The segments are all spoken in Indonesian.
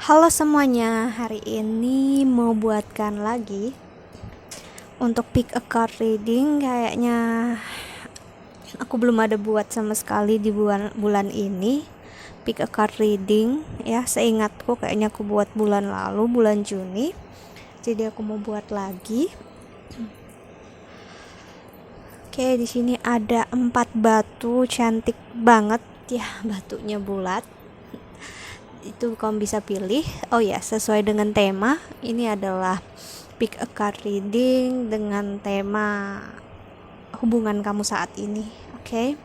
Halo semuanya, hari ini mau buatkan lagi untuk pick a card reading. Kayaknya aku belum ada buat sama sekali di bulan ini pick a card reading ya. Seingatku kayaknya aku buat bulan lalu, bulan Juni. Jadi aku mau buat lagi. Oke, di sini ada 4 batu cantik banget ya, batunya bulat. Itu kamu bisa pilih. Oh ya, sesuai dengan tema, ini adalah pick a card reading dengan tema hubungan kamu saat ini. Oke.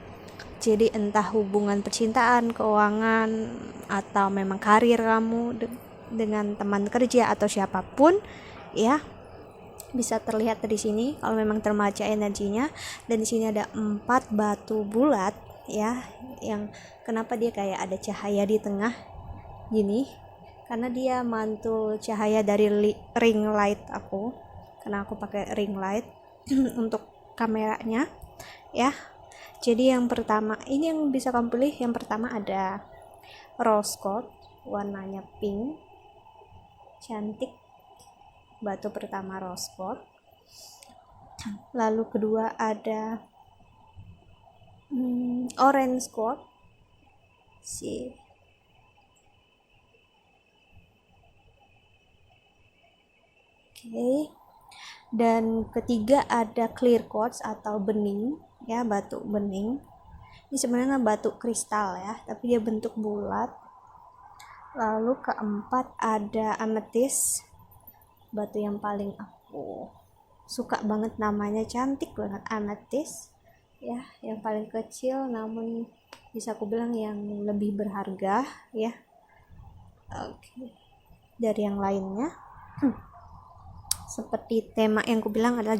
Jadi entah hubungan percintaan, keuangan, atau memang karir kamu dengan teman kerja atau siapapun ya, bisa terlihat di sini kalau memang terbaca energinya. Dan di sini ada 4 batu bulat ya, yang kenapa dia kayak ada cahaya di tengah gini, karena dia mantul cahaya dari ring light aku, karena aku pakai ring light untuk kameranya ya. Jadi yang pertama ini yang bisa kamu pilih, yang pertama ada rose quartz, warnanya pink, cantik, batu pertama rose quartz. Lalu kedua ada orange quartz sih. Oke. Dan ketiga ada clear quartz atau bening ya, batu bening. Ini sebenarnya batu kristal ya, tapi dia bentuk bulat. Lalu keempat ada amethyst, batu yang paling aku suka banget, namanya cantik banget, amethyst ya, yang paling kecil namun bisa aku bilang yang lebih berharga ya. Oke. Dari yang lainnya seperti tema yang aku bilang adalah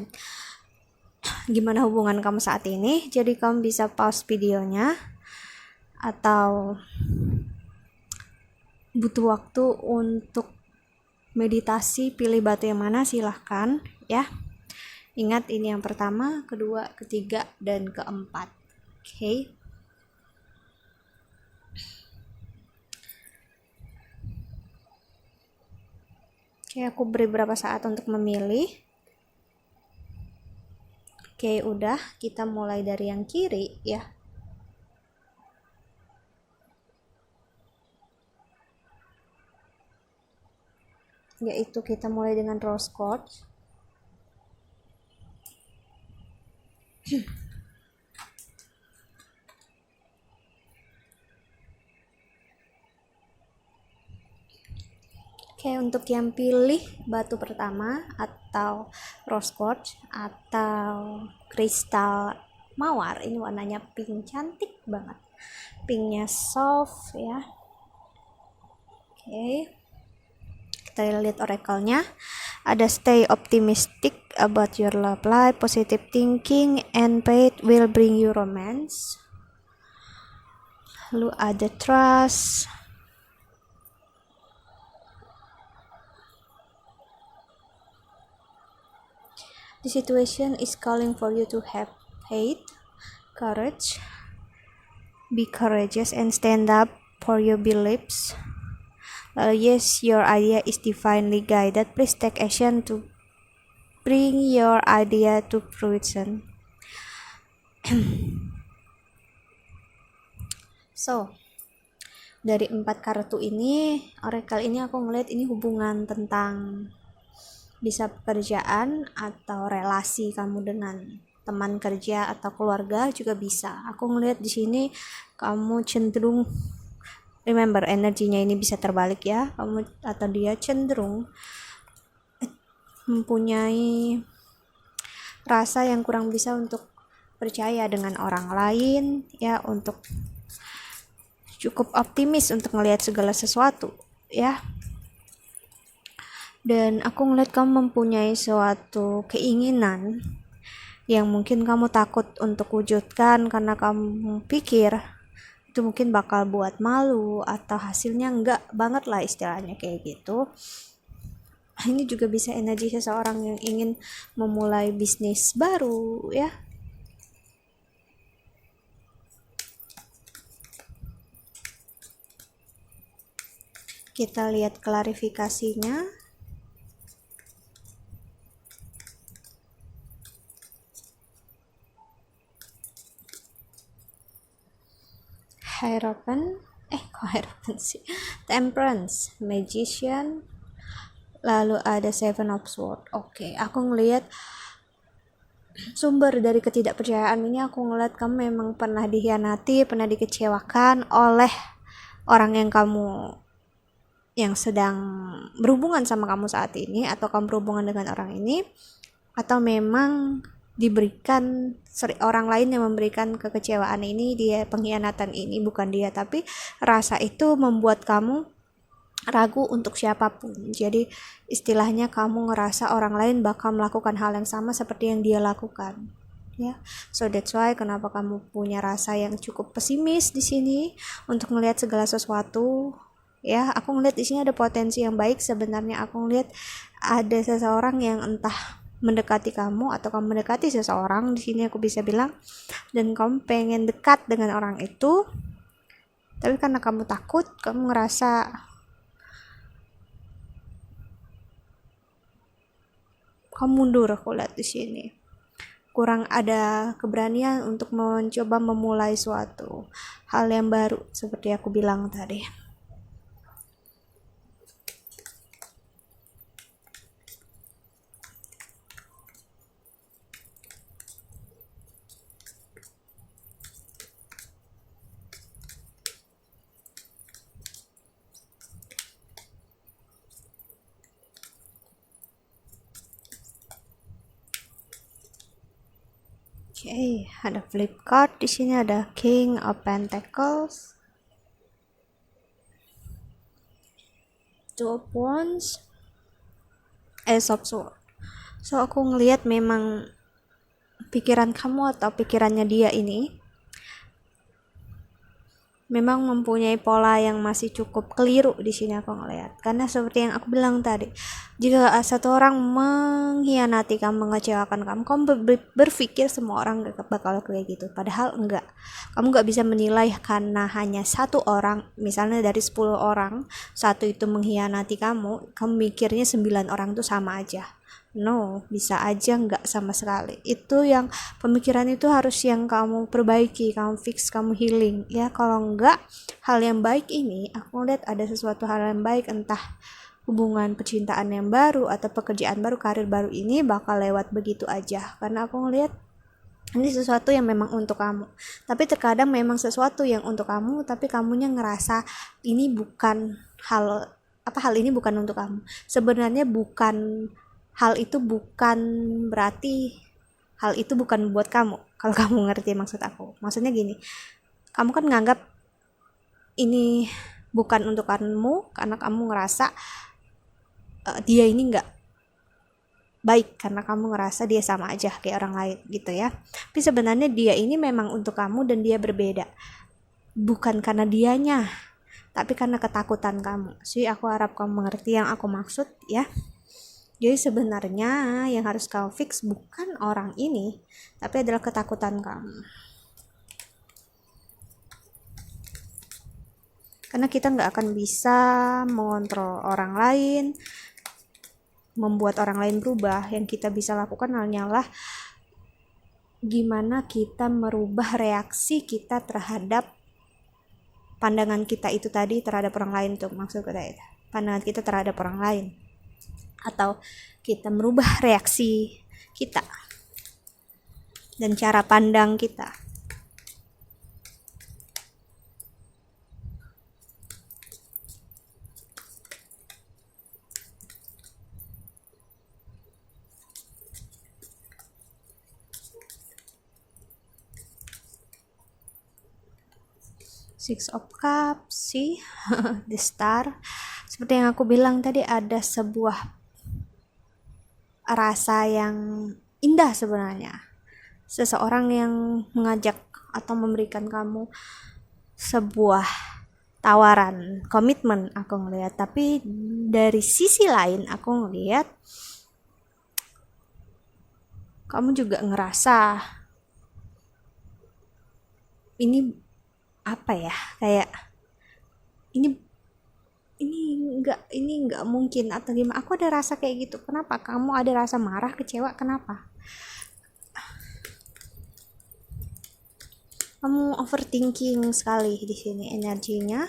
gimana hubungan kamu saat ini. Jadi kamu bisa pause videonya, atau butuh waktu untuk meditasi pilih batu yang mana, silahkan ya. Ingat, ini yang pertama, kedua, ketiga, dan keempat. Oke. Oke, aku beri beberapa saat untuk memilih. Oke, udah, kita mulai dari yang kiri ya. Yaitu kita mulai dengan rose quartz. Oke, untuk yang pilih batu pertama atau rose quartz atau kristal mawar, ini warnanya pink, cantik banget, pinknya soft ya. Oke, kita lihat oracle-nya. Ada stay optimistic about your love life, positive thinking and faith will bring you romance. Lalu ada trust. The situation is calling for you to have faith, courage, be courageous and stand up for your beliefs. Yes, your idea is divinely guided. Please take action to bring your idea to fruition. So, dari 4 kartu ini, oracle ini aku ngeliat ini hubungan tentang bisa pekerjaan atau relasi kamu dengan teman kerja atau keluarga juga bisa. Aku ngeliat di sini kamu cenderung, remember, energinya ini bisa terbalik ya, kamu atau dia cenderung mempunyai rasa yang kurang bisa untuk percaya dengan orang lain ya, untuk cukup optimis untuk melihat segala sesuatu ya. Dan aku ngeliat kamu mempunyai suatu keinginan yang mungkin kamu takut untuk wujudkan karena kamu pikir itu mungkin bakal buat malu atau hasilnya enggak banget lah, istilahnya kayak gitu. Ini juga bisa energi seseorang yang ingin memulai bisnis baru ya. Kita lihat klarifikasinya. Hierophant, kok Hierophant sih? Temperance, Magician, lalu ada Seven of Swords. Oke, aku ngelihat sumber dari ketidakpercayaan ini, aku ngeliat kamu memang pernah dikhianati, pernah dikecewakan oleh orang yang sedang berhubungan sama kamu saat ini, atau kamu berhubungan dengan orang ini, atau memang diberikan orang lain yang memberikan kekecewaan ini, dia pengkhianatan ini, bukan dia, tapi rasa itu membuat kamu ragu untuk siapapun. Jadi istilahnya kamu ngerasa orang lain bakal melakukan hal yang sama seperti yang dia lakukan, ya. So that's why kenapa kamu punya rasa yang cukup pesimis di sini untuk melihat segala sesuatu, ya. Aku ngeliat di sini ada potensi yang baik. Sebenarnya aku ngeliat ada seseorang yang entah mendekati kamu atau kamu mendekati seseorang di sini, aku bisa bilang, dan kamu pengen dekat dengan orang itu, tapi karena kamu takut, kamu ngerasa kamu mundur. Aku lihat di sini kurang ada keberanian untuk mencoba memulai suatu hal yang baru seperti aku bilang tadi. Oke, ada flip card di sini, ada King of Pentacles, Two of Wands, Ace of Swords. So aku ngelihat memang pikiran kamu atau pikirannya dia ini memang mempunyai pola yang masih cukup keliru di sini, aku ngelihat. Karena seperti yang aku bilang tadi, jika satu orang mengkhianati kamu, mengecewakan kamu berpikir semua orang bakal kayak gitu. Padahal enggak. Kamu enggak bisa menilai karena hanya satu orang, misalnya dari 10 orang, satu itu mengkhianati kamu mikirnya 9 orang itu sama aja. No, bisa aja nggak sama sekali. Itu yang pemikiran itu harus yang kamu perbaiki, kamu fix, kamu healing, ya. Kalau nggak, hal yang baik ini, aku lihat ada sesuatu hal yang baik, entah hubungan percintaan yang baru atau pekerjaan baru, karir baru, ini bakal lewat begitu aja. Karena aku ngelihat ini sesuatu yang memang untuk kamu. Tapi terkadang memang sesuatu yang untuk kamu, tapi kamunya ngerasa ini bukan hal ini bukan untuk kamu. Sebenarnya hal itu bukan berarti hal itu bukan buat kamu. Kalau kamu ngerti maksud aku. Maksudnya gini, kamu kan nganggap ini bukan untuk kamu karena kamu ngerasa dia ini nggak baik, karena kamu ngerasa dia sama aja kayak orang lain gitu ya. Tapi sebenarnya dia ini memang untuk kamu dan dia berbeda. Bukan karena dianya, tapi karena ketakutan kamu. Sih, aku harap kamu mengerti yang aku maksud, ya. Jadi sebenarnya yang harus kamu fix bukan orang ini, tapi adalah ketakutan kamu. Karena kita nggak akan bisa mengontrol orang lain, membuat orang lain berubah. Yang kita bisa lakukan hanyalah gimana kita merubah reaksi kita terhadap pandangan kita itu tadi terhadap orang lain, tuh maksud kita itu. Pandangan kita terhadap orang lain. Atau kita merubah reaksi kita dan cara pandang kita. Six of Cups, sih, the Star. Seperti yang aku bilang tadi, ada sebuah rasa yang indah sebenarnya. Seseorang yang mengajak atau memberikan kamu sebuah tawaran, komitmen, aku ngelihat. Tapi dari sisi lain aku ngelihat kamu juga ngerasa ini apa ya, kayak ini ini nggak mungkin atau gimana. Aku ada rasa kayak gitu. Kenapa kamu ada rasa marah, kecewa? Kenapa kamu overthinking sekali di sini energinya?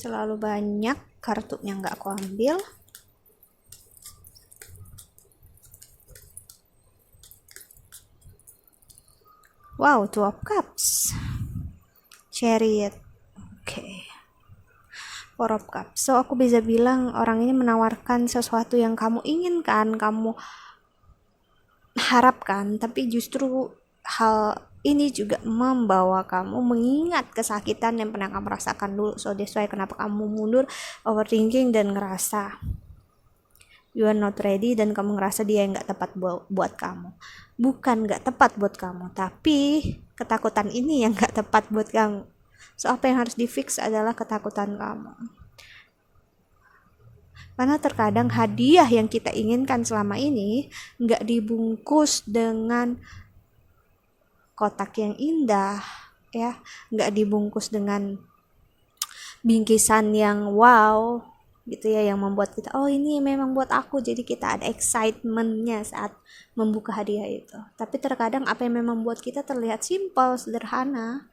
Terlalu banyak kartunya, nggak aku ambil. Wow, Two of Cups, Chariot, oke, Four of Cups. So aku bisa bilang orang ini menawarkan sesuatu yang kamu inginkan, kamu harapkan, tapi justru hal ini juga membawa kamu mengingat kesakitan yang pernah kamu rasakan dulu. So that's why kenapa kamu mundur, overthinking, dan ngerasa you are not ready, dan kamu ngerasa dia yang gak tepat buat kamu. Bukan gak tepat buat kamu, tapi ketakutan ini yang gak tepat buat kamu. So apa yang harus di fix adalah ketakutan kamu. Karena terkadang hadiah yang kita inginkan selama ini gak dibungkus dengan kotak yang indah, ya, gak dibungkus dengan bingkisan yang wow gitu ya, yang membuat kita, oh ini memang buat aku, jadi kita ada excitementnya saat membuka hadiah itu. Tapi terkadang apa yang memang membuat kita terlihat simpel, sederhana,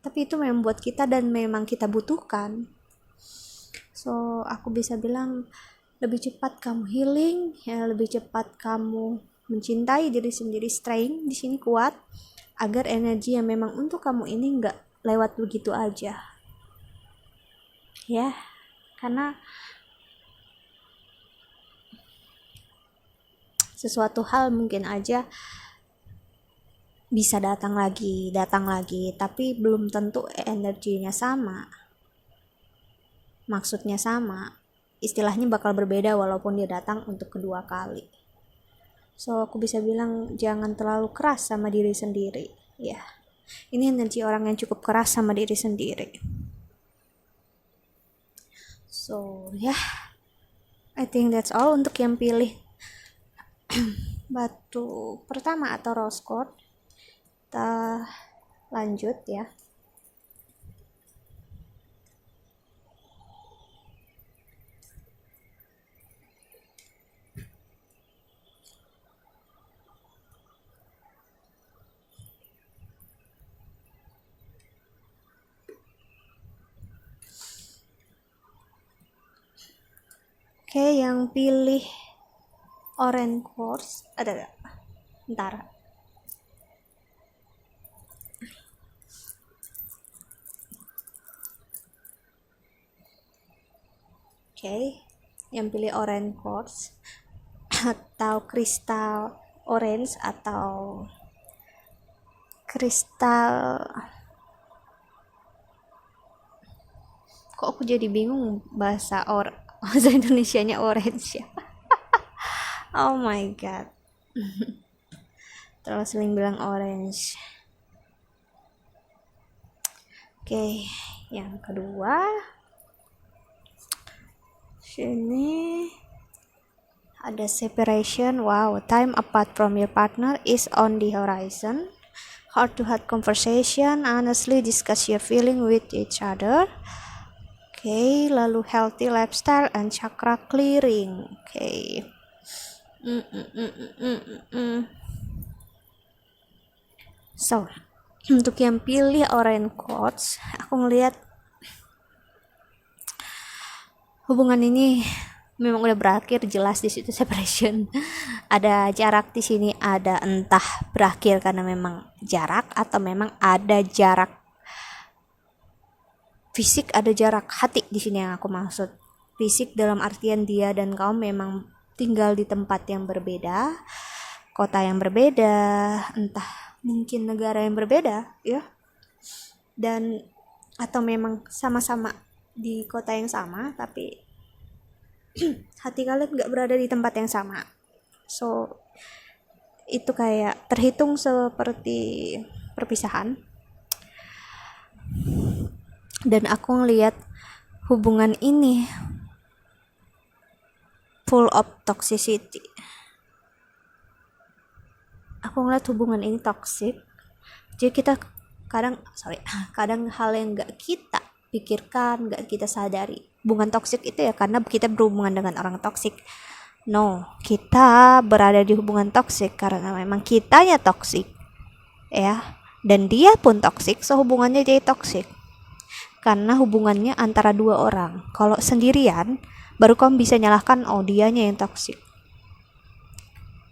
tapi itu memang buat kita dan memang kita butuhkan. So aku bisa bilang lebih cepat kamu healing, ya, lebih cepat kamu mencintai diri sendiri, strength di sini kuat, agar energi yang memang untuk kamu ini nggak lewat begitu aja, ya. Karena sesuatu hal mungkin aja bisa datang lagi, tapi belum tentu energinya sama, maksudnya sama, istilahnya bakal berbeda walaupun dia datang untuk kedua kali. So aku bisa bilang jangan terlalu keras sama diri sendiri, ya. Ini energi orang yang cukup keras sama diri sendiri. So ya, I think that's all untuk yang pilih batu pertama atau rose quartz. Kita lanjut ya. Oke, yang pilih orange quartz ada gak? Ntar. Oke, yang pilih orange quartz atau kristal orange atau kristal, kok aku jadi bingung bahasa Indonesianya orange ya. Oh my god. Terlalu sering bilang orange. Oke, yang kedua sini ada separation. Wow, time apart from your partner is on the horizon. Heart to heart conversation, honestly discuss your feeling with each other. Oke, lalu healthy lifestyle and chakra clearing. Oke. So, untuk yang pilih orange quartz, aku ngelihat hubungan ini memang udah berakhir, jelas di situ separation. Ada jarak di sini, ada entah berakhir karena memang jarak atau memang ada jarak fisik, ada jarak hati di sini yang aku maksud. Fisik dalam artian dia dan kamu memang tinggal di tempat yang berbeda, kota yang berbeda, entah mungkin negara yang berbeda, ya. Dan atau memang sama-sama di kota yang sama, tapi hati kalian gak berada di tempat yang sama. So itu kayak terhitung seperti perpisahan. Dan aku ngelihat hubungan ini full of toxicity. Aku ngeliat hubungan ini toxic. Jadi kita kadang hal yang nggak kita pikirkan, nggak kita sadari. Hubungan toxic itu ya karena kita berhubungan dengan orang toxic. No, kita berada di hubungan toxic karena memang kitanya toxic, ya. Dan dia pun toxic, so hubungannya jadi toxic. Karena hubungannya antara dua orang. Kalau sendirian, baru kamu bisa nyalahkan, oh dianya yang toxic.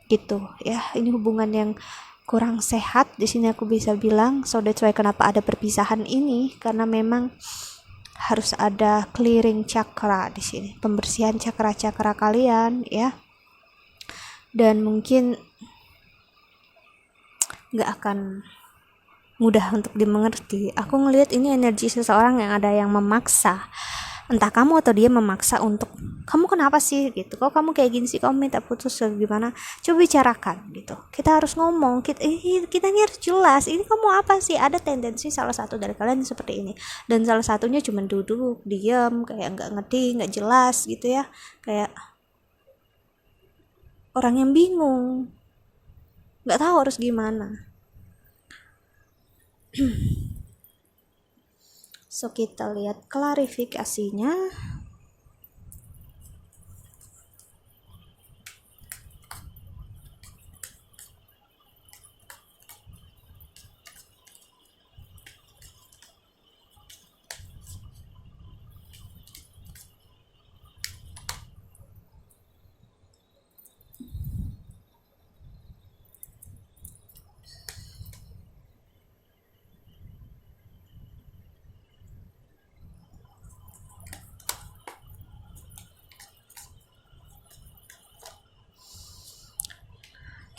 Gitu, ya. Ini hubungan yang kurang sehat. Di sini aku bisa bilang, so that's why kenapa ada perpisahan ini, karena memang harus ada clearing chakra di sini, pembersihan chakra-chakra kalian, ya. Dan mungkin nggak akan mudah untuk dimengerti. Aku ngelihat ini energi seseorang yang ada yang memaksa, entah kamu atau dia memaksa untuk, kamu kenapa sih gitu, kok kamu kayak gini sih, kamu minta putus gimana, coba bicarakan gitu. Kita harus ngomong, kita ini harus jelas, ini kamu apa sih. Ada tendensi salah satu dari kalian seperti ini, dan salah satunya cuma duduk diam, kayak nggak ngerti, nggak jelas gitu ya, kayak orang yang bingung, nggak tahu harus gimana. So kita lihat klarifikasinya.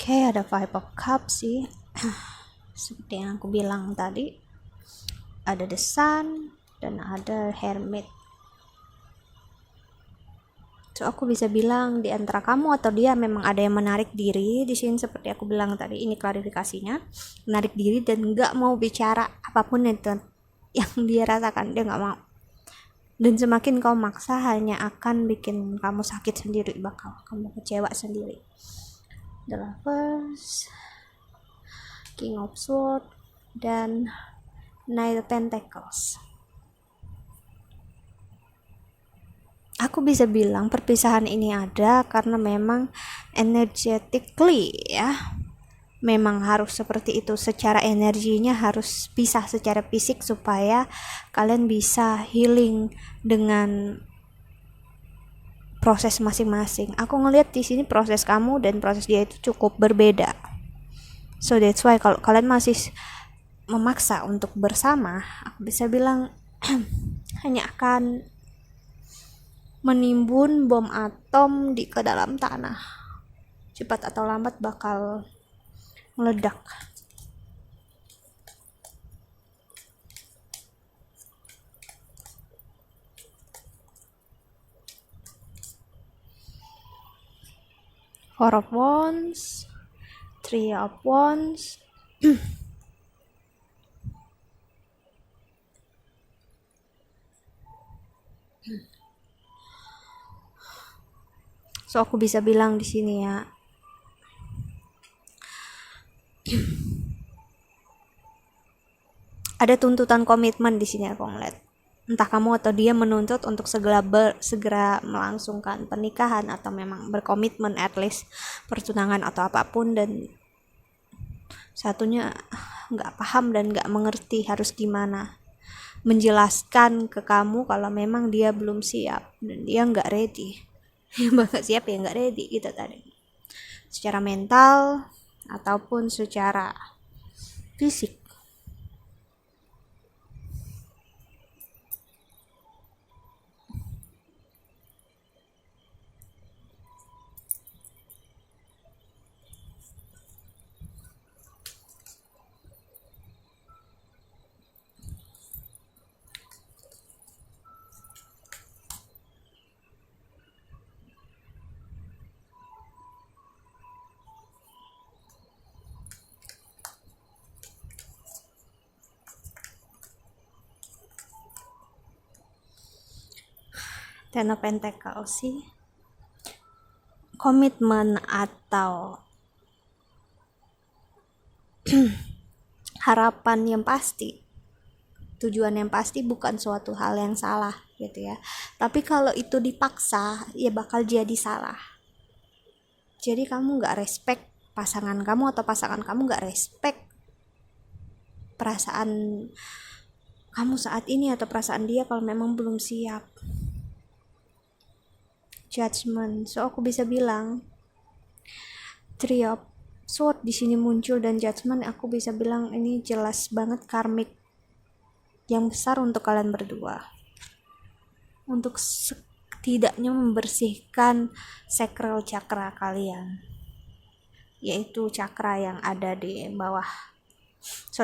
Oke, ada Five of Cups sih. Seperti yang aku bilang tadi, ada The Sun dan ada Hermit. So aku bisa bilang di antara kamu atau dia memang ada yang menarik diri di sini, seperti aku bilang tadi. Ini klarifikasinya, menarik diri dan nggak mau bicara apapun itu yang dia rasakan, dia nggak mau. Dan semakin kau maksa, hanya akan bikin kamu sakit sendiri, bakal kamu kecewa sendiri. The Lovers, King of Swords, dan Knight of Pentacles. Aku bisa bilang perpisahan ini ada karena memang energetically, ya, memang harus seperti itu. Secara energinya harus pisah secara fisik supaya kalian bisa healing dengan proses masing-masing. Aku ngelihat di sini proses kamu dan proses dia itu cukup berbeda. So that's why kalau kalian masih memaksa untuk bersama, aku bisa bilang hanya akan menimbun bom atom ke dalam tanah. Cepat atau lambat bakal meledak. Four of Wands, Three of Wands. So aku bisa bilang di sini ya, ada tuntutan komitmen di sini aku ngeliat. Entah kamu atau dia menuntut untuk segera melangsungkan pernikahan atau memang berkomitmen, at least pertunangan atau apapun, dan satunya nggak paham dan nggak mengerti harus gimana menjelaskan ke kamu kalau memang dia belum siap dan dia nggak ready. Nggak siap ya nggak ready gitu tadi, secara mental ataupun secara fisik. Ten of Pentacles sih, komitmen atau harapan yang pasti, tujuan yang pasti bukan suatu hal yang salah gitu ya. Tapi kalau itu dipaksa ya bakal jadi salah. Jadi kamu nggak respect pasangan kamu atau pasangan kamu nggak respect perasaan kamu saat ini atau perasaan dia kalau memang belum siap. Judgment. So aku bisa bilang Three of Sword di sini muncul dan Judgment, aku bisa bilang ini jelas banget karmik yang besar untuk kalian berdua. Untuk setidaknya membersihkan sacral chakra kalian, yaitu chakra yang ada di bawah,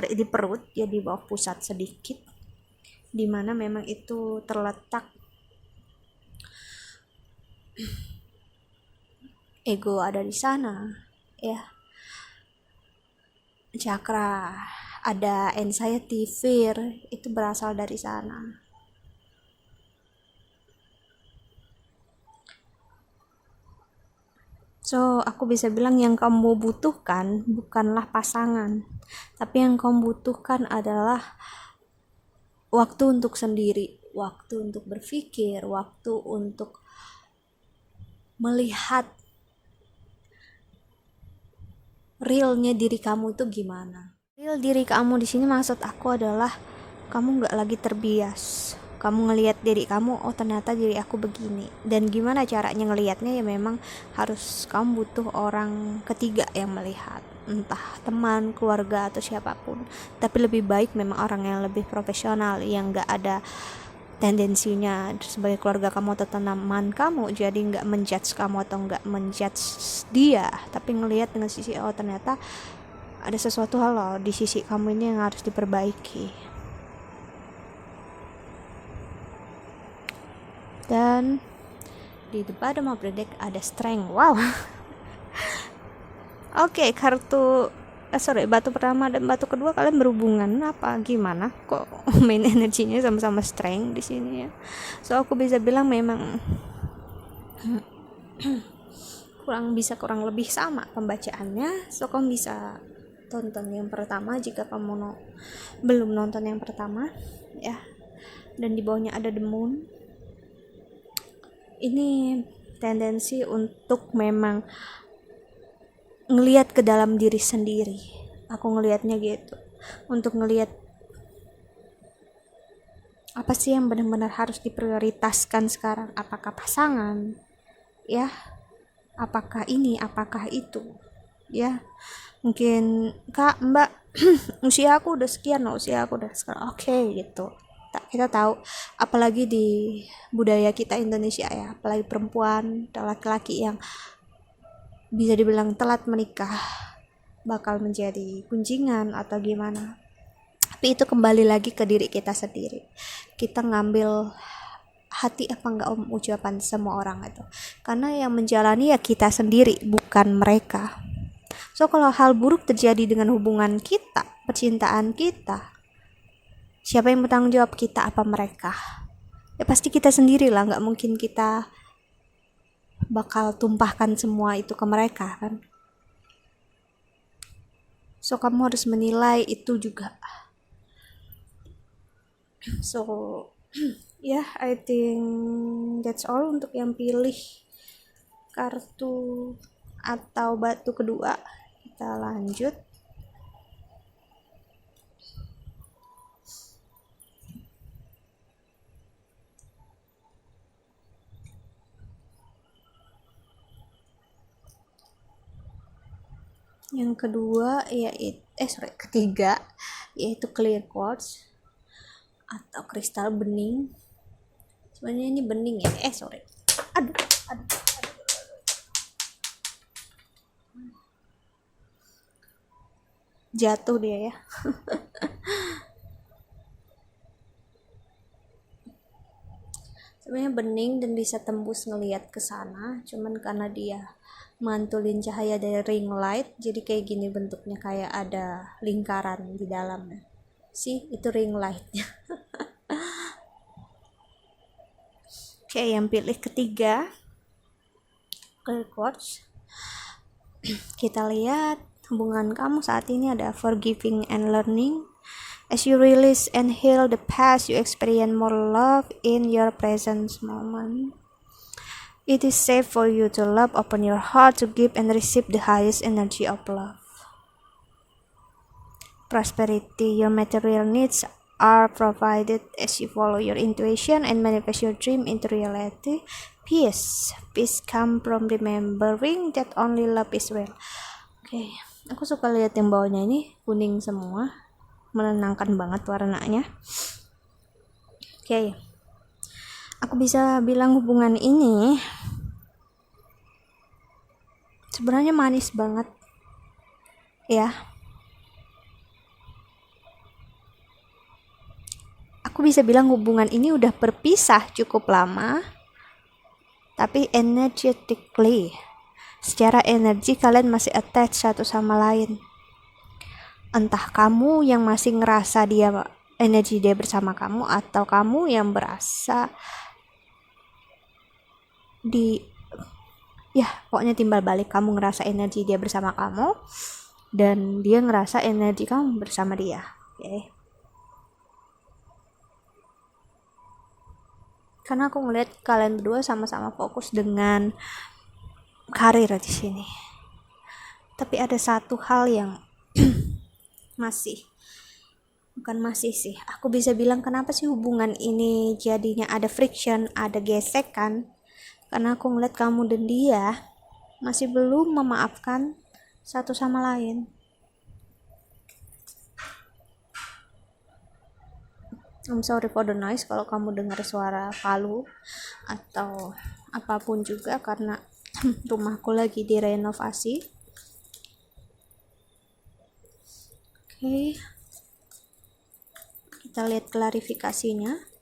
di perut ya, di bawah pusat sedikit, dimana memang itu terletak ego ada di sana ya. Chakra ada anxiety, fear, itu berasal dari sana. So, aku bisa bilang yang kamu butuhkan bukanlah pasangan, tapi yang kamu butuhkan adalah waktu untuk sendiri, waktu untuk berpikir, waktu untuk melihat realnya diri kamu itu gimana. Real diri kamu di sini maksud aku adalah kamu nggak lagi terbias. Kamu ngelihat diri kamu, oh ternyata diri aku begini. Dan gimana caranya ngelihatnya ya memang harus kamu butuh orang ketiga yang melihat. Entah teman, keluarga, atau siapapun. Tapi lebih baik memang orang yang lebih profesional, yang nggak ada tendensinya sebagai keluarga kamu atau teman kamu, jadi nggak menjudge kamu atau nggak menjudge dia, tapi ngelihat dengan sisi oh ternyata ada sesuatu hal loh di sisi kamu ini yang harus diperbaiki. Dan di the bottom of the deck ada strength. Wow. Oke, kartu batu pertama dan batu kedua kalian berhubungan apa gimana? Kok main energinya sama-sama strength di sini ya? So aku bisa bilang memang kurang lebih sama pembacaannya. So kamu bisa tonton yang pertama jika kamu belum nonton yang pertama ya. Dan di bawahnya ada the moon. Ini tendensi untuk memang ngelihat ke dalam diri sendiri. Aku ngelihatnya gitu, untuk ngelihat apa sih yang benar-benar harus diprioritaskan sekarang. Apakah pasangan ya, apakah ini, apakah itu ya. Mungkin kak, mbak, usia aku udah sekian loh, usia aku udah sekarang, oke gitu. Kita tahu apalagi di budaya kita Indonesia ya, apalagi perempuan dan laki-laki yang bisa dibilang telat menikah bakal menjadi kuncingan atau gimana. Tapi itu kembali lagi ke diri kita sendiri. Kita ngambil hati apa enggak ucapan semua orang itu. Karena yang menjalani ya kita sendiri, bukan mereka. So kalau hal buruk terjadi dengan hubungan kita, percintaan kita, siapa yang bertanggung jawab, kita apa mereka? Ya pasti kita sendiri lah, nggak mungkin kita bakal tumpahkan semua itu ke mereka kan. So kamu harus menilai itu juga. So yeah, I think that's all untuk yang pilih kartu atau batu kedua. Kita lanjut. Yang kedua yaitu ketiga yaitu clear quartz atau kristal bening. Sebenarnya ini bening ya. Aduh. Jatuh dia ya. Sebenarnya bening dan bisa tembus ngelihat ke sana, cuman karena dia mantulin cahaya dari ring light, jadi kayak gini bentuknya, kayak ada lingkaran di dalamnya. Sih, itu ring lightnya. Oke, yang pilih ketiga Quotes. Kita lihat hubungan kamu saat ini ada forgiving and learning. As you release and heal the past, you experience more love in your present moment. It is safe for you to love, open your heart to give and receive the highest energy of love. Prosperity, your material needs are provided as you follow your intuition and manifest your dream into reality. Peace come from remembering that only love is real. Oke, aku suka lihat yang bawahnya ini kuning semua, menenangkan banget warnanya. Oke, aku bisa bilang hubungan ini sebenarnya manis banget, ya. Aku bisa bilang hubungan ini udah berpisah cukup lama, tapi energetically, secara energi kalian masih attach satu sama lain. Entah kamu yang masih ngerasa energi dia bersama kamu, atau kamu yang berasa pokoknya timbal balik, kamu ngerasa energi dia bersama kamu dan dia ngerasa energi kamu bersama dia. Oke. Karena aku ngeliat kalian berdua sama-sama fokus dengan karir di sini. Tapi ada satu hal yang aku bisa bilang kenapa sih hubungan ini jadinya ada friction, ada gesekan. Karena aku ngeliat kamu dan dia masih belum memaafkan satu sama lain. I'm sorry for the noise kalau kamu dengar suara palu atau apapun juga, karena rumahku lagi direnovasi. Oke. Kita lihat klarifikasinya.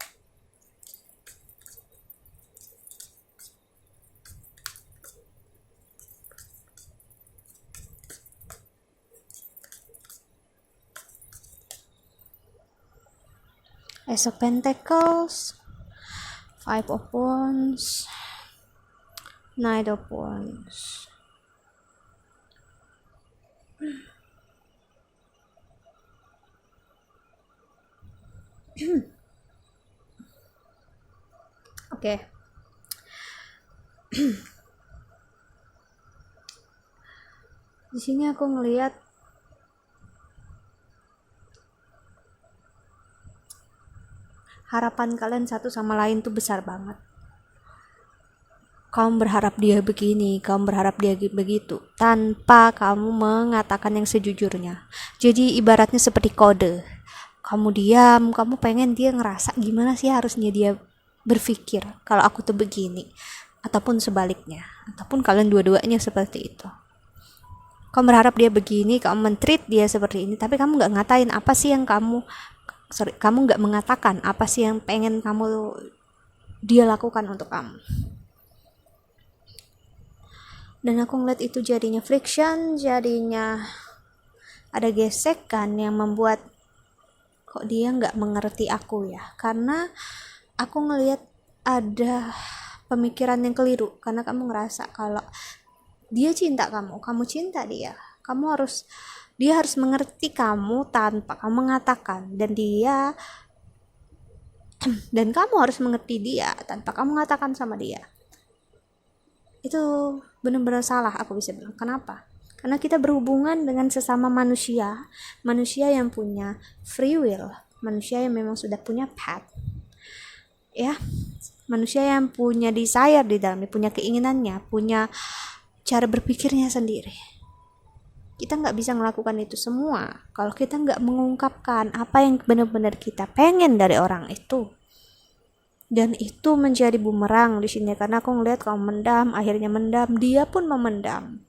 Ace of Pentacles, Five of Wands, Knight of Wands. Oke. Di sini aku ngelihat harapan kalian satu sama lain tuh besar banget. Kamu berharap dia begini, kamu berharap dia begitu, tanpa kamu mengatakan yang sejujurnya. Jadi ibaratnya seperti kode. Kamu diam, kamu pengen dia ngerasa gimana sih harusnya dia berpikir kalau aku tuh begini, ataupun sebaliknya, ataupun kalian dua-duanya seperti itu. Kamu berharap dia begini, kamu men-treat dia seperti ini, tapi kamu nggak ngatain apa sih yang kamu nggak mengatakan apa sih yang pengen dia lakukan untuk kamu. Dan aku ngeliat itu jadinya friction, jadinya ada gesekan yang membuat kok dia nggak mengerti aku ya. Karena aku ngeliat ada pemikiran yang keliru, karena kamu ngerasa kalau dia cinta kamu cinta dia, dia harus mengerti kamu tanpa kamu mengatakan, dan kamu harus mengerti dia tanpa kamu mengatakan sama dia. Itu benar-benar salah, aku bisa bilang. Kenapa? Karena kita berhubungan dengan sesama manusia yang punya free will, manusia yang memang sudah punya path, ya, manusia yang punya desire di dalamnya, punya keinginannya, punya cara berpikirnya sendiri. Kita nggak bisa melakukan itu semua kalau kita nggak mengungkapkan apa yang benar-benar kita pengen dari orang itu. Dan itu menjadi bumerang di sini, karena aku ngeliat kamu akhirnya mendam, dia pun memendam.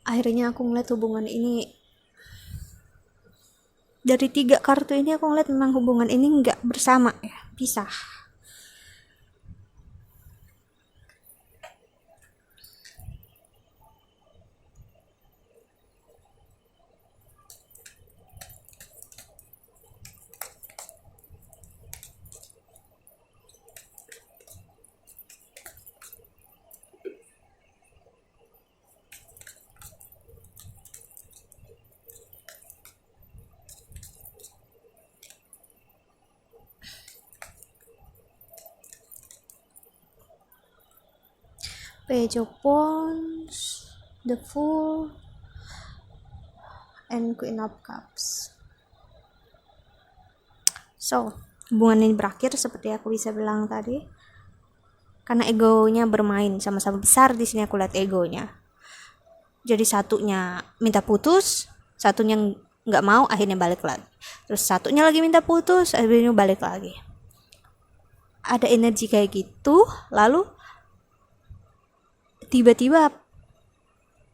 Akhirnya aku ngeliat hubungan ini, dari 3 kartu ini aku ngeliat memang hubungan ini nggak bersama ya, pisah. Page of Wands, the Fool, and Queen of Cups. So, hubungan ini berakhir seperti aku bisa bilang tadi, karena egonya bermain sama-sama besar. Di sini aku lihat egonya. Jadi satunya minta putus, satunya nggak mau, akhirnya balik lagi. Terus satunya lagi minta putus, akhirnya balik lagi. Ada energi kayak gitu, lalu tiba-tiba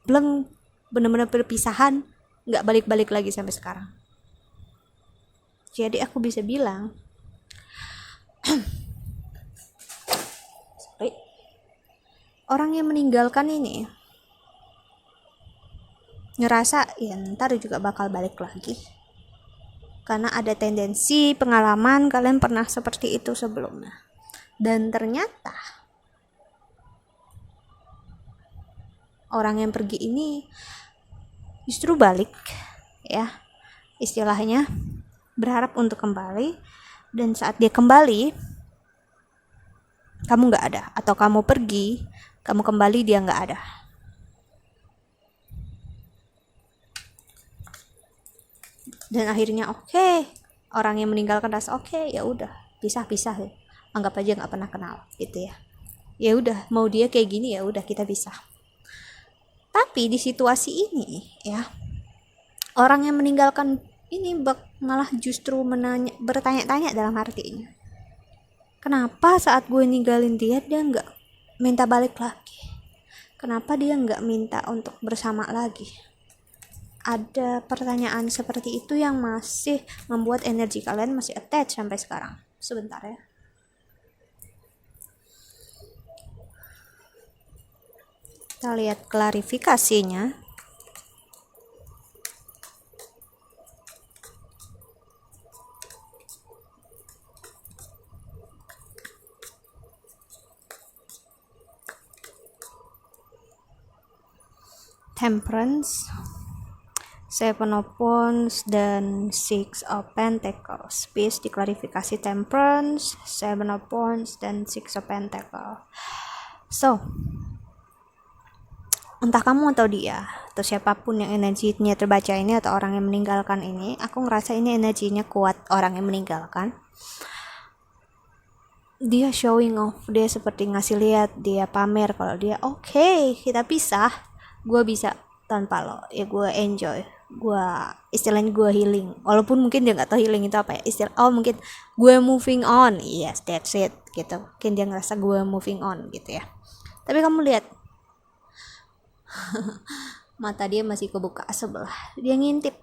bleng, benar-benar perpisahan, nggak balik-balik lagi sampai sekarang. Jadi aku bisa bilang orang yang meninggalkan ini ngerasa ya ntar juga bakal balik lagi, karena ada tendensi pengalaman kalian pernah seperti itu sebelumnya. Dan ternyata orang yang pergi ini justru balik, ya istilahnya berharap untuk kembali. Dan saat dia kembali, kamu gak ada, atau kamu pergi, kamu kembali, dia gak ada. Dan akhirnya orang yang meninggalkan rasa ya udah pisah ya, anggap aja nggak pernah kenal gitu ya. Ya udah, mau dia kayak gini ya udah, kita pisah. Tapi di situasi ini ya, orang yang meninggalkan ini malah justru bertanya-tanya dalam hatinya, kenapa saat gue ninggalin dia nggak minta balik lagi, kenapa dia nggak minta untuk bersama lagi. Ada pertanyaan seperti itu yang masih membuat energi kalian masih attach sampai sekarang. Sebentar ya. Kita lihat klarifikasinya. Temperance, Seven of Wands, dan Six of Pentacles. Please diklarifikasi Temperance, Seven of Wands, dan Six of Pentacles. So, entah kamu atau dia, atau siapapun yang energinya terbaca ini, atau orang yang meninggalkan ini, aku ngerasa ini energinya kuat. Orang yang meninggalkan, dia showing off, dia seperti ngasih lihat, dia pamer kalau dia kita pisah, gue bisa tanpa lo, ya gue enjoy, gue istilahnya gue healing, walaupun mungkin dia nggak tahu healing itu apa ya, mungkin gue moving on, yes that's it gitu, mungkin dia ngerasa gue moving on gitu ya. Tapi kamu lihat mata dia masih kebuka sebelah, dia ngintip.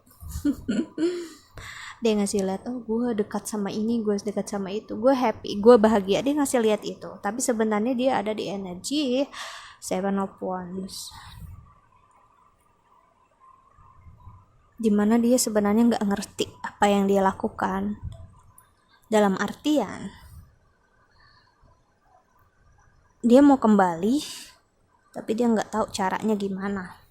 Dia ngasih lihat, gue dekat sama ini, gue dekat sama itu, gue happy, gue bahagia, dia ngasih lihat itu. Tapi sebenarnya dia ada di energi Seven of Wands, dimana dia sebenarnya nggak ngerti apa yang dia lakukan. Dalam artian dia mau kembali, tapi dia nggak tahu caranya gimana.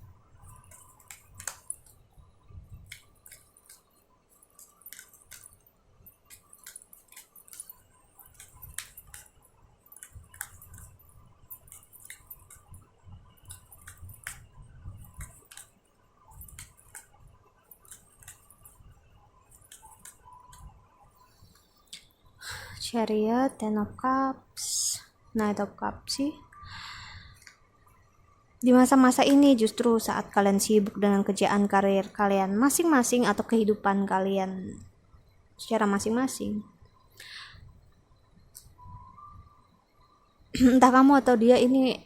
Chariot, Ten of Cups, Knight of Cups sih. Di masa-masa ini justru saat kalian sibuk dengan kerjaan karir kalian masing-masing atau kehidupan kalian secara masing-masing, entah kamu atau dia ini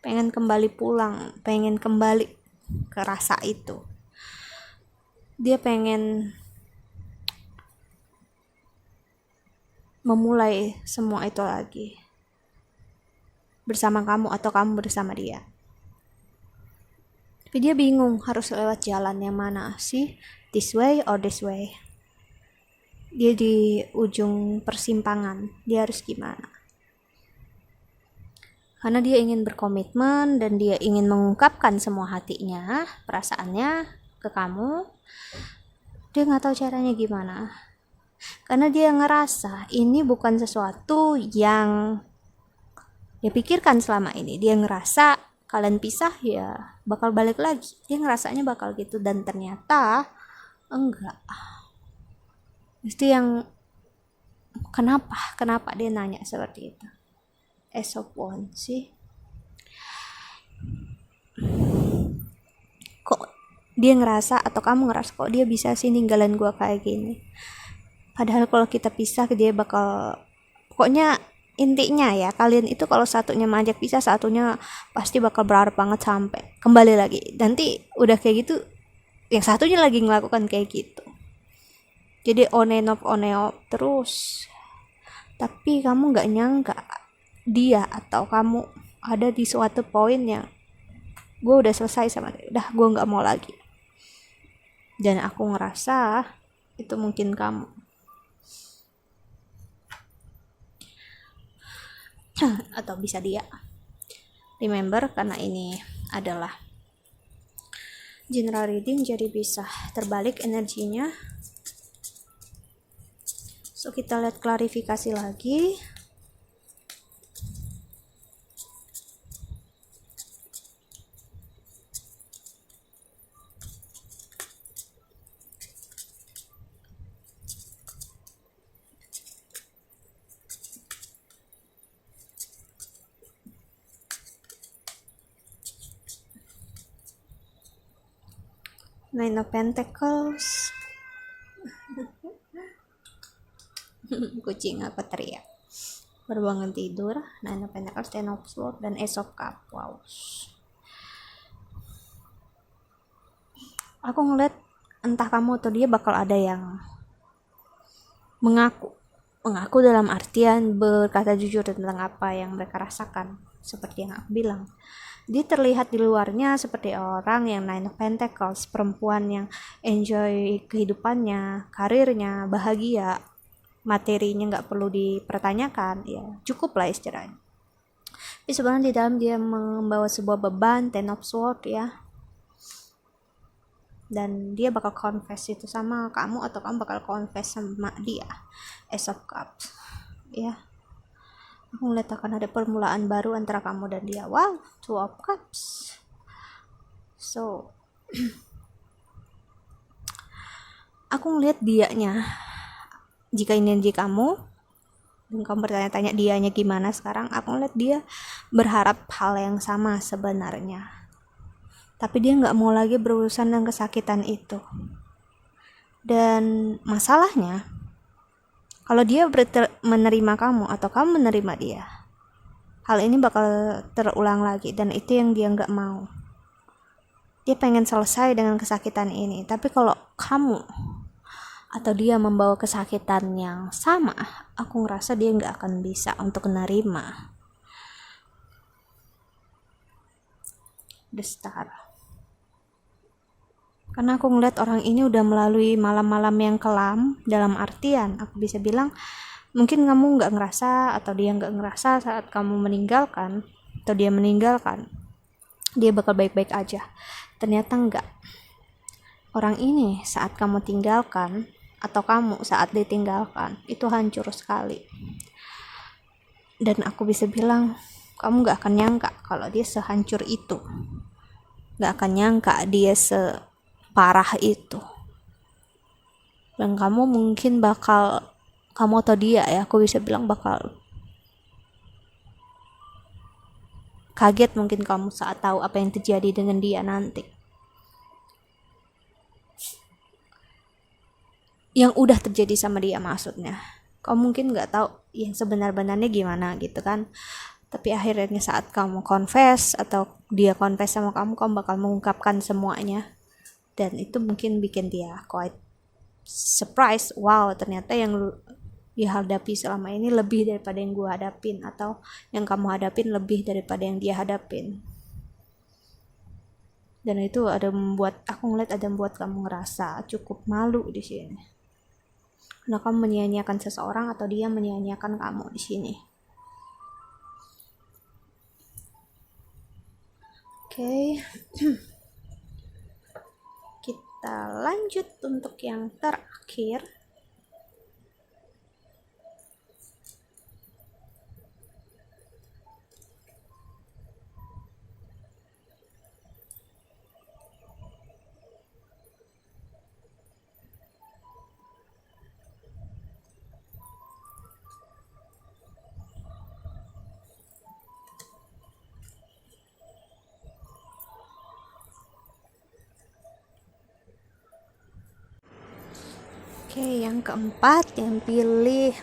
pengen kembali pulang, pengen kembali ke rasa itu. Dia pengen memulai semua itu lagi bersama kamu atau kamu bersama dia. Tapi dia bingung harus lewat jalan yang mana sih, this way or this way. Dia di ujung persimpangan, dia harus gimana? Karena dia ingin berkomitmen dan dia ingin mengungkapkan semua hatinya, perasaannya ke kamu. Dia nggak tahu caranya gimana. Karena dia ngerasa ini bukan sesuatu yang Ya pikirkan selama ini dia ngerasa kalian pisah ya bakal balik lagi. Dia ngerasanya bakal gitu dan ternyata enggak. Itu yang kenapa dia nanya seperti itu. Esopon sih. Kok dia ngerasa atau kamu ngerasa kok dia bisa sih ninggalin gue kayak gini. Padahal kalau kita pisah dia bakal pokoknya intinya ya kalian itu kalau satunya mengajak pisah satunya pasti bakal berharap banget sampai kembali lagi. Nanti udah kayak gitu yang satunya lagi ngelakukan kayak gitu. Jadi on and off terus. Tapi kamu nggak nyangka dia atau kamu ada di suatu poin yang gue udah selesai sama dia. Udah gue nggak mau lagi. Dan aku ngerasa itu mungkin kamu. Atau bisa dia. Remember karena ini adalah general reading jadi bisa terbalik energinya. So kita lihat klarifikasi lagi. Nine of Pentacles. Kucing apa teriak? Baru bangun tidur. Nine of Pentacles, Ten of Swords, dan Ace of Cups. Wow. Aku ngeliat entah kamu atau dia bakal ada yang mengaku dalam artian berkata jujur tentang apa yang mereka rasakan. Seperti yang aku bilang, dia terlihat di luarnya seperti orang yang Nine of Pentacles, perempuan yang enjoy kehidupannya, karirnya, bahagia, materinya nggak perlu dipertanyakan, ya cukup lah istilahnya. Tapi sebenarnya di dalam dia membawa sebuah beban, Ten of Swords ya, dan dia bakal confess itu sama kamu atau kamu bakal confess sama dia, Ace of Cups ya. Aku ngeliat akan ada permulaan baru antara kamu dan dia. Wow, Two of Cups. So aku ngeliat dianya, jika ini kamu dan kamu bertanya-tanya dianya gimana sekarang, aku ngeliat dia berharap hal yang sama sebenarnya, tapi dia nggak mau lagi berurusan dengan kesakitan itu. Dan masalahnya kalau dia menerima kamu atau kamu menerima dia, hal ini bakal terulang lagi, dan itu yang dia nggak mau. Dia pengen selesai dengan kesakitan ini, tapi kalau kamu atau dia membawa kesakitan yang sama, aku ngerasa dia nggak akan bisa untuk menerima. The Star. Karena aku ngeliat orang ini udah melalui malam-malam yang kelam, dalam artian aku bisa bilang mungkin kamu nggak ngerasa atau dia nggak ngerasa saat kamu meninggalkan atau dia meninggalkan dia bakal baik-baik aja. Ternyata enggak. Orang ini saat kamu tinggalkan atau kamu saat ditinggalkan itu hancur sekali. Dan aku bisa bilang kamu nggak akan nyangka kalau dia sehancur itu, nggak akan nyangka dia separah itu. Dan kamu mungkin bakal, kamu atau dia ya, aku bisa bilang bakal kaget mungkin kamu saat tahu apa yang terjadi dengan dia nanti. Yang udah terjadi sama dia maksudnya. Kamu mungkin nggak tahu yang sebenar-benarnya gimana gitu kan. Tapi akhirnya saat kamu confess atau dia confess sama kamu, kamu bakal mengungkapkan semuanya. Dan itu mungkin bikin dia quite surprise. Wow, ternyata yang dihadapi selama ini lebih daripada yang gue hadapin, atau yang kamu hadapin lebih daripada yang dia hadapin. Dan itu ada membuat aku ngeliat ada membuat kamu ngerasa cukup malu di sini. Karena kamu menyia-nyiakan seseorang atau dia menyia-nyiakan kamu di sini. Oke. Kita lanjut untuk yang terakhir. Oke, yang keempat yang pilih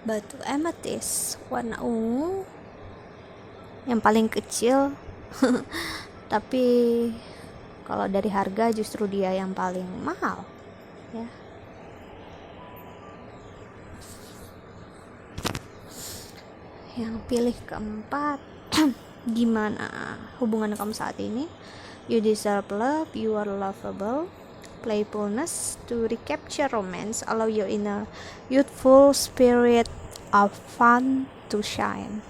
batu amethyst warna ungu yang paling kecil tapi kalau dari harga justru dia yang paling mahal ya. Yang pilih keempat gimana hubungan kamu saat ini? You deserve love, you are lovable. Playfulness to recapture romance, allow your inner youthful spirit of fun to shine.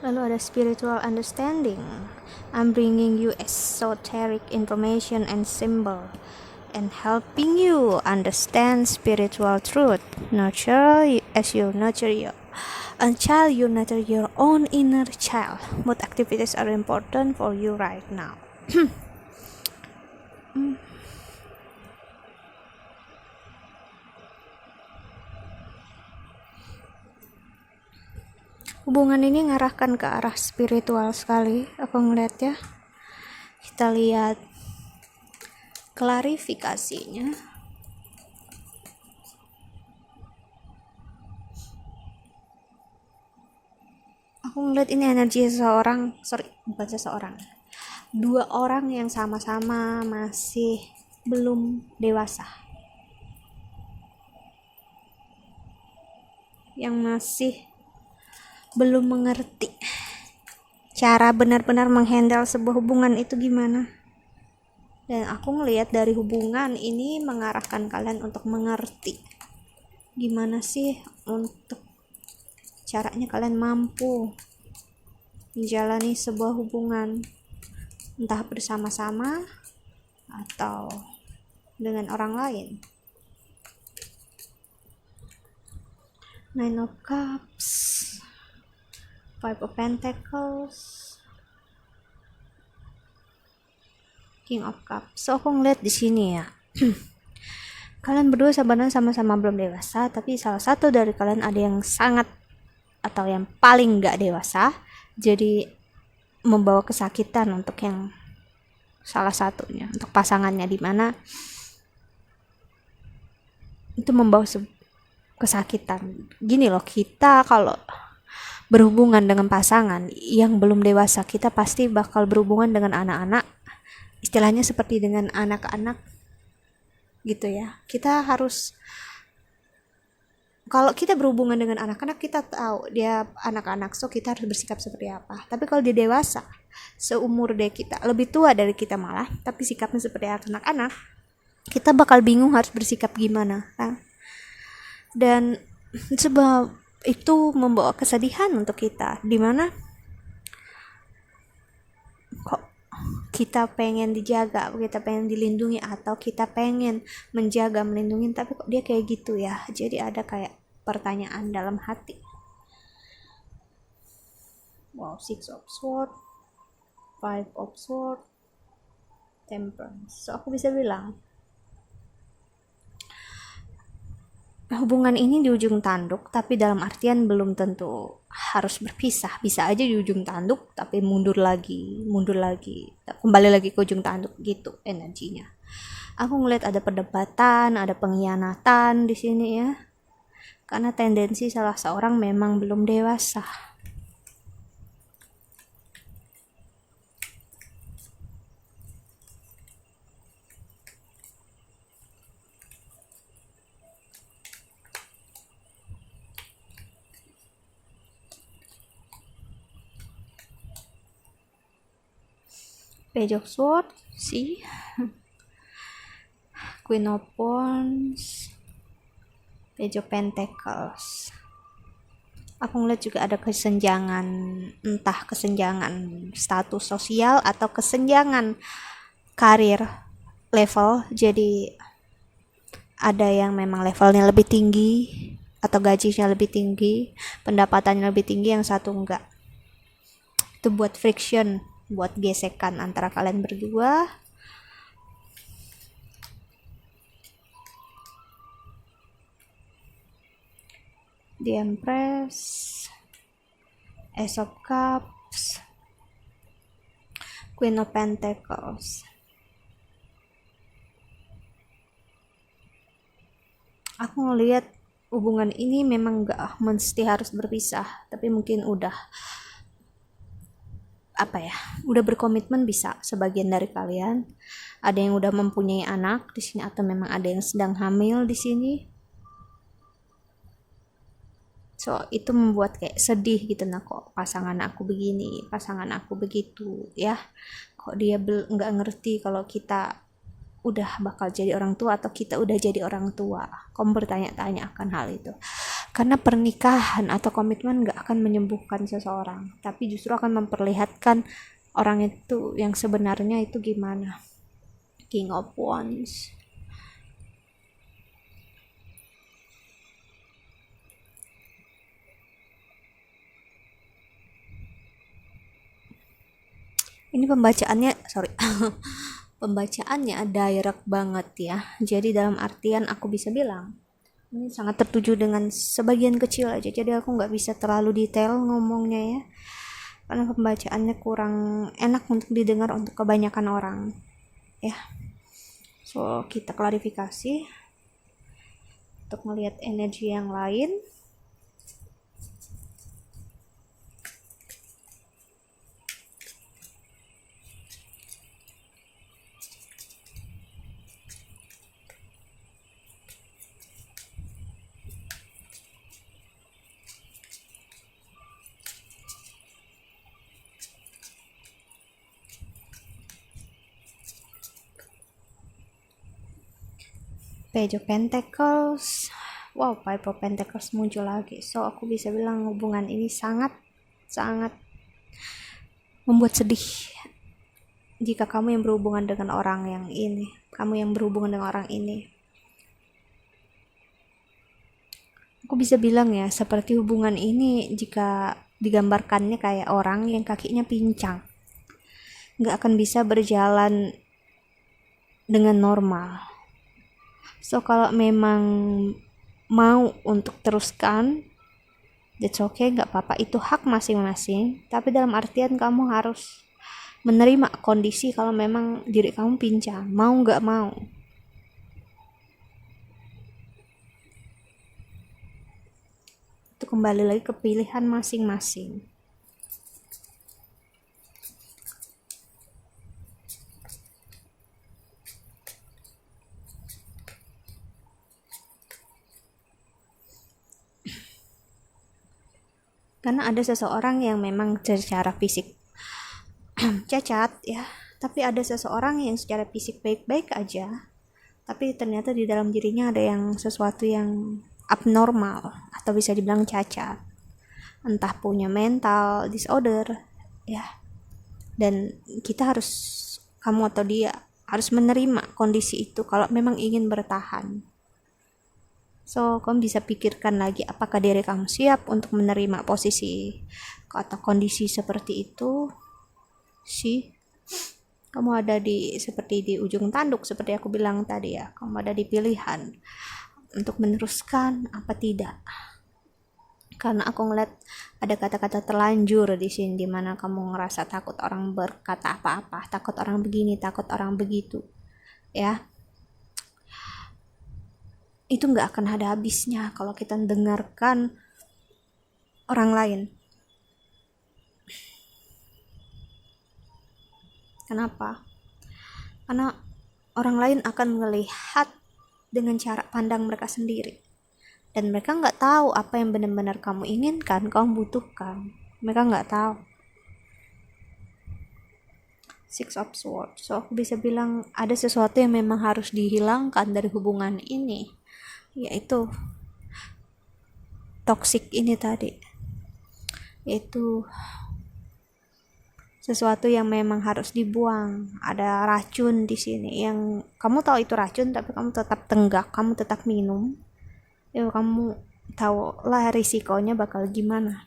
Lalu ada spiritual understanding. I'm bringing you esoteric information and symbol and helping you understand spiritual truth. Nurture as you nurture your child, you nurture your own inner child. What activities are important for you right now? Hubungan ini ngarahkan ke arah spiritual sekali aku ngeliat ya. Kita lihat klarifikasinya. Aku ngeliat ini energi dua orang yang sama-sama masih belum dewasa, yang masih belum mengerti cara benar-benar menghandle sebuah hubungan itu gimana. Dan aku ngelihat dari hubungan ini mengarahkan kalian untuk mengerti gimana sih untuk caranya kalian mampu menjalani sebuah hubungan, entah bersama-sama atau dengan orang lain. Nine of Cups, Five of Pentacles, King of Cups. So aku ngeliat di sini ya. Kalian berdua sebenarnya sama-sama belum dewasa, tapi salah satu dari kalian ada yang sangat atau yang paling gak dewasa, jadi membawa kesakitan untuk yang salah satunya, untuk pasangannya, dimana itu membawa kesakitan. Gini loh, kita kalau berhubungan dengan pasangan yang belum dewasa, kita pasti bakal berhubungan dengan anak-anak, istilahnya seperti dengan anak-anak gitu ya. Kita harus, kalau kita berhubungan dengan anak-anak, kita tahu dia anak-anak, so kita harus bersikap seperti apa. Tapi kalau dia dewasa, seumur dia kita, lebih tua dari kita malah, tapi sikapnya seperti anak-anak, kita bakal bingung harus bersikap gimana kan. Dan sebab itu membawa kesedihan untuk kita, dimana kok kita pengen dijaga, kita pengen dilindungi, atau kita pengen menjaga, melindungi, tapi kok dia kayak gitu ya. Jadi ada kayak pertanyaan dalam hati. Wow, Six of Swords, Five of Swords, Temperance. So aku bisa bilang hubungan ini di ujung tanduk, tapi dalam artian belum tentu harus berpisah. Bisa aja di ujung tanduk tapi mundur lagi, kembali lagi ke ujung tanduk gitu energinya. Aku ngeliat ada perdebatan, ada pengkhianatan di sini ya, karena tendensi salah seorang memang belum dewasa. Page of Swords, see, Queen of Wands, Page of Pentacles. Aku ngeliat juga ada kesenjangan, entah kesenjangan status sosial atau kesenjangan karir level. Jadi ada yang memang levelnya lebih tinggi atau gajinya lebih tinggi, pendapatannya lebih tinggi, yang satu enggak. Itu buat friction, buat gesekan antara kalian berdua. The Empress, Ace of Cups, Queen of Pentacles. Aku ngelihat hubungan ini memang gak mesti harus berpisah, tapi mungkin udah apa ya, udah berkomitmen bisa sebagian dari kalian. Ada yang udah mempunyai anak di sini atau memang ada yang sedang hamil di sini. So itu membuat kayak sedih gitu, nah kok pasangan aku begini, pasangan aku begitu ya, kok dia nggak ngerti kalau kita udah bakal jadi orang tua atau kita udah jadi orang tua. Kamu bertanya-tanya akan hal itu, karena pernikahan atau komitmen nggak akan menyembuhkan seseorang, tapi justru akan memperlihatkan orang itu yang sebenarnya itu gimana. King of Wands. Ini pembacaannya, sorry, pembacaannya direct banget ya. Jadi dalam artian aku bisa bilang ini sangat tertuju dengan sebagian kecil aja. Jadi aku nggak bisa terlalu detail ngomongnya ya, karena pembacaannya kurang enak untuk didengar untuk kebanyakan orang ya. So kita klarifikasi untuk melihat energi yang lain. Page of Pentacles. Wow, Five of Pentacles muncul lagi. So aku bisa bilang hubungan ini sangat membuat sedih jika kamu yang berhubungan dengan orang yang ini, kamu yang berhubungan dengan orang ini. Aku bisa bilang ya, seperti hubungan ini jika digambarkannya kayak orang yang kakinya pincang, nggak akan bisa berjalan dengan normal. So kalau memang mau untuk teruskan, that's okay, nggak apa-apa, itu hak masing-masing. Tapi dalam artian kamu harus menerima kondisi kalau memang diri kamu pincang, mau nggak mau. Itu kembali lagi ke pilihan masing-masing. Karena ada seseorang yang memang secara fisik cacat ya, tapi ada seseorang yang secara fisik baik-baik aja, tapi ternyata di dalam dirinya ada yang sesuatu yang abnormal atau bisa dibilang cacat, entah punya mental disorder ya. Dan kita harus, kamu atau dia harus menerima kondisi itu kalau memang ingin bertahan. So, kamu bisa pikirkan lagi apakah diri kamu siap untuk menerima posisi atau kondisi seperti itu. Kamu ada di seperti di ujung tanduk seperti aku bilang tadi ya. Kamu ada di pilihan untuk meneruskan apa tidak. Karena aku ngeliat ada kata-kata terlanjur di sini, dimana kamu ngerasa takut orang berkata apa-apa, takut orang begini, takut orang begitu, ya. Itu nggak akan ada habisnya kalau kita dengarkan orang lain. Kenapa? Karena orang lain akan melihat dengan cara pandang mereka sendiri, dan mereka nggak tahu apa yang benar-benar kamu inginkan, kamu butuhkan. Mereka nggak tahu. Six of Swords. So aku bisa bilang ada sesuatu yang memang harus dihilangkan dari hubungan ini, yaitu toxic ini tadi, yaitu sesuatu yang memang harus dibuang. Ada racun di sini yang kamu tahu itu racun, tapi kamu tetap tenggak, kamu tetap minum. Ya kamu tahu lah risikonya bakal gimana.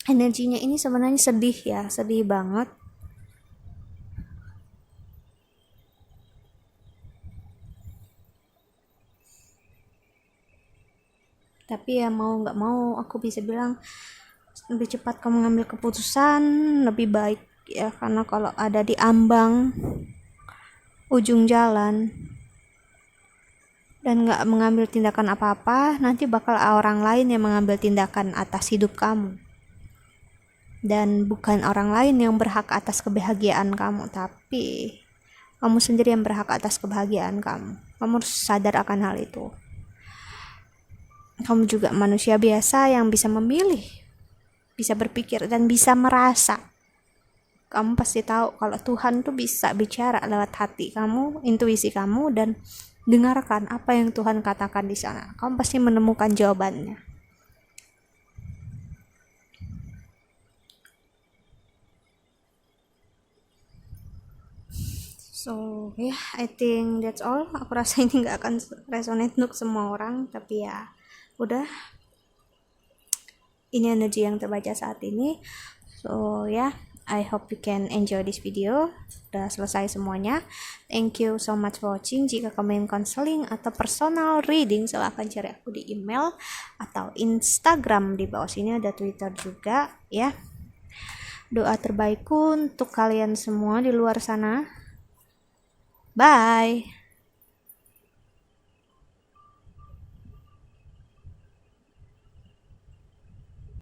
Energinya ini sebenarnya sedih ya, sedih banget. Tapi ya mau nggak mau aku bisa bilang lebih cepat kamu ngambil keputusan lebih baik ya, karena kalau ada di ambang ujung jalan dan nggak mengambil tindakan apa-apa, nanti bakal orang lain yang mengambil tindakan atas hidup kamu. Dan bukan orang lain yang berhak atas kebahagiaan kamu, tapi kamu sendiri yang berhak atas kebahagiaan kamu. Kamu harus sadar akan hal itu. Kamu juga manusia biasa yang bisa memilih, bisa berpikir, dan bisa merasa. Kamu pasti tahu kalau Tuhan tuh bisa bicara lewat hati kamu, intuisi kamu, dan dengarkan apa yang Tuhan katakan di sana. Kamu pasti menemukan jawabannya. So yeah, I think that's all. Aku rasa ini nggak akan resonate untuk semua orang, tapi ya udah, ini energi yang terbaca saat ini. So yeah, I hope you can enjoy this video. Udah selesai semuanya. Thank you so much for watching. Jika kamu ingin counseling atau personal reading, silahkan cari aku di email atau Instagram. Di bawah sini ada Twitter juga ya. Doa terbaikku untuk kalian semua di luar sana. Bye.